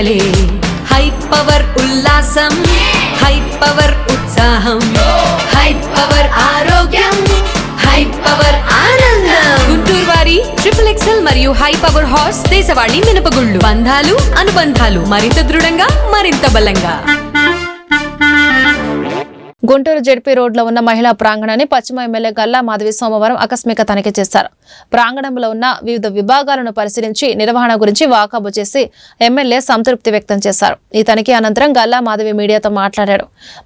పండగలే. High power ఉల్లాసం, high power ఉత్సాహం, high power ఆరోగ్యం, హై పవర్ ఆనందం. గుంటూరు వారి XXL మరియు హై పవర్ హార్స్ దేశవాళీ మినపగుళ్ళు. బంధాలు అనుబంధాలు మరింత దృఢంగా, మరింత బలంగా. గుంటూరు జెడ్పీ రోడ్లో ఉన్న మహిళా ప్రాంగణాన్ని పశ్చిమ ఎమ్మెల్యే గల్లా మాధవి సోమవారం ఆకస్మిక తనిఖీ చేశారు. ప్రాంగణంలో ఉన్న వివిధ విభాగాలను పరిశీలించి నిర్వహణ గురించి వాకబు చేసి ఎమ్మెల్యే సంతృప్తి వ్యక్తం చేశారు. ఈ తనిఖీ అనంతరం గల్లా మాధవి మీడియాతో మాట్లాడారు.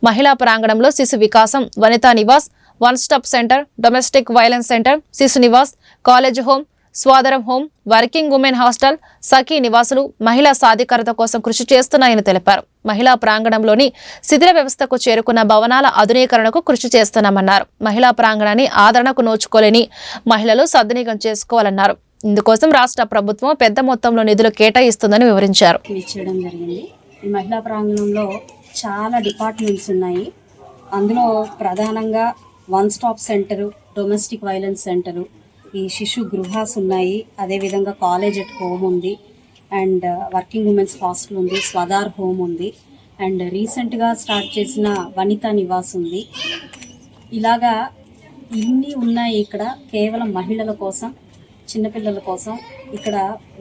మహిళా ప్రాంగణంలో శిశు వికాసం, వనితా నివాస్, one stop centre, domestic violence centre, శిశు నివాస్, కాలేజ్ హోం, స్వాదరం హోం, వర్కింగ్ ఉమెన్ హాస్టల్, సఖీ నివాసులు మహిళా సాధికారత కోసం కృషి చేస్తున్నాయని తెలిపారు. మహిళా ప్రాంగణంలోని శిథిల వ్యవస్థకు చేరుకున్న భవనాల ఆధునీకరణకు కృషి చేస్తున్నామన్నారు. మహిళా ప్రాంగణాన్ని ఆదరణకు నోచుకోలేని మహిళలు సద్వినియోగం చేసుకోవాలన్నారు. ఇందుకోసం రాష్ట్ర ప్రభుత్వం పెద్ద మొత్తంలో నిధులు కేటాయిస్తుందని వివరించారు. ఈ మహిళా ప్రాంగణంలో చాలా డిపార్ట్మెంట్స్ ఉన్నాయి. అందులో ప్రధానంగా one stop centre, domestic violence centre, ఈ శిశు గృహాస్ ఉన్నాయి. అదేవిధంగా కాలేజ్ ఎట్ హోమ్ ఉంది, అండ్ వర్కింగ్ ఉమెన్స్ హాస్టల్ ఉంది, స్వదార్ హోమ్ ఉంది, అండ్ రీసెంట్గా స్టార్ట్ చేసిన వనితా నివాస్ ఉంది. ఇలాగా ఇన్ని ఉన్నాయి. ఇక్కడ కేవలం మహిళల కోసం, చిన్నపిల్లల కోసం, ఇక్కడ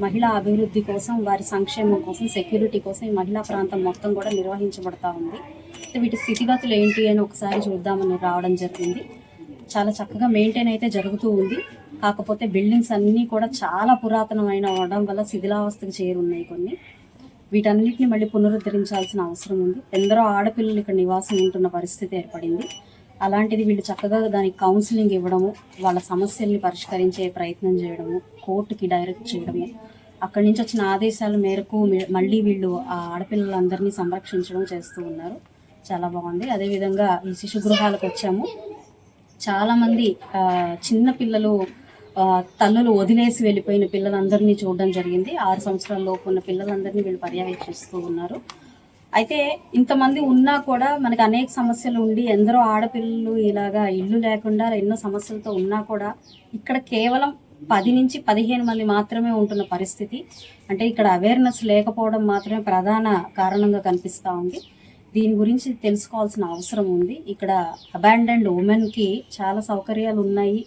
మహిళా అభివృద్ధి కోసం, వారి సంక్షేమం కోసం, సెక్యూరిటీ కోసం ఈ మహిళా ప్రాంతం మొత్తం కూడా నిర్వహించబడతా ఉంది. వీటి స్థితిగతులు ఏంటి అని ఒకసారి చూద్దామని రావడం జరిగింది. చాలా చక్కగా మెయింటైన్ అయితే జరుగుతూ ఉంది. కాకపోతే బిల్డింగ్స్ అన్నీ కూడా చాలా పురాతనమైన అవడం వల్ల శిథిలావస్థకు చేరున్నాయి కొన్ని. వీటన్నిటిని మళ్ళీ పునరుద్ధరించాల్సిన అవసరం ఉంది. ఎందరో ఆడపిల్లలు ఇక్కడ నివాసం ఉంటున్న పరిస్థితి ఏర్పడింది. అలాంటిది వీళ్ళు చక్కగా దానికి కౌన్సిలింగ్ ఇవ్వడము, వాళ్ళ సమస్యల్ని పరిష్కరించే ప్రయత్నం చేయడము, కోర్టుకి డైరెక్ట్ చేయడము, అక్కడి నుంచి వచ్చిన ఆదేశాల మేరకు మళ్ళీ వీళ్ళు ఆ ఆడపిల్లలందరినీ సంరక్షించడం చేస్తూ ఉన్నారు. చాలా బాగుంది. అదేవిధంగా ఈ శిశు గృహాలకు వచ్చాము. చాలామంది చిన్న పిల్లలు, తల్లులు వదిలేసి వెళ్ళిపోయిన పిల్లలందరినీ చూడడం జరిగింది. 6 సంవత్సరాల లోపు ఉన్న పిల్లలందరినీ వీళ్ళు పర్యవేక్షిస్తూ ఉన్నారు. అయితే ఇంతమంది ఉన్నా కూడా మనకి అనేక సమస్యలు ఉండి, ఎందరో ఆడపిల్లలు ఇలాగా ఇల్లు లేకుండా ఎన్నో సమస్యలతో ఉన్నా కూడా ఇక్కడ కేవలం 10 నుంచి 15 మంది మాత్రమే ఉంటున్న పరిస్థితి. అంటే ఇక్కడ అవేర్నెస్ లేకపోవడం మాత్రమే ప్రధాన కారణంగా కనిపిస్తూ ఉంది. దీని గురించి తెలుసుకోవాల్సిన అవసరం ఉంది. ఇక్కడ అబాండన్డ్ ఉమెన్కి చాలా సౌకర్యాలు ఉన్నాయి.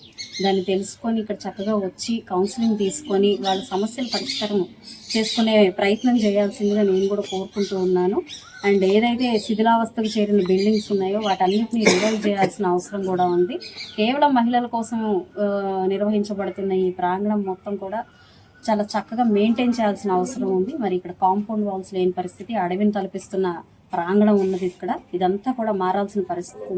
దాన్ని తెలుసుకొని ఇక్కడ చక్కగా వచ్చి కౌన్సిలింగ్ తీసుకొని వాళ్ళ సమస్యలు పరిష్కారం చేసుకునే ప్రయత్నం చేయాల్సిందిగా నేను కూడా కోరుకుంటూ ఉన్నాను. అండ్ ఏదైతే శిథిలావస్థకు చేరిన బిల్డింగ్స్ ఉన్నాయో వాటన్నిటిని రివైవ్ చేయాల్సిన అవసరం కూడా ఉంది. కేవలం మహిళల కోసం నిర్వహించబడుతున్న ఈ ప్రాంగణం మొత్తం కూడా చాలా చక్కగా మెయింటైన్ చేయాల్సిన అవసరం ఉంది. మరి ఇక్కడ కాంపౌండ్ వాల్స్ లేని పరిస్థితి, అడవిని తలపిస్తున్న ప్రాంగణం ఉన్నది. ఇక్కడ ఇదంతా కూడా మారాల్సిన పరిస్థితి ఉంది.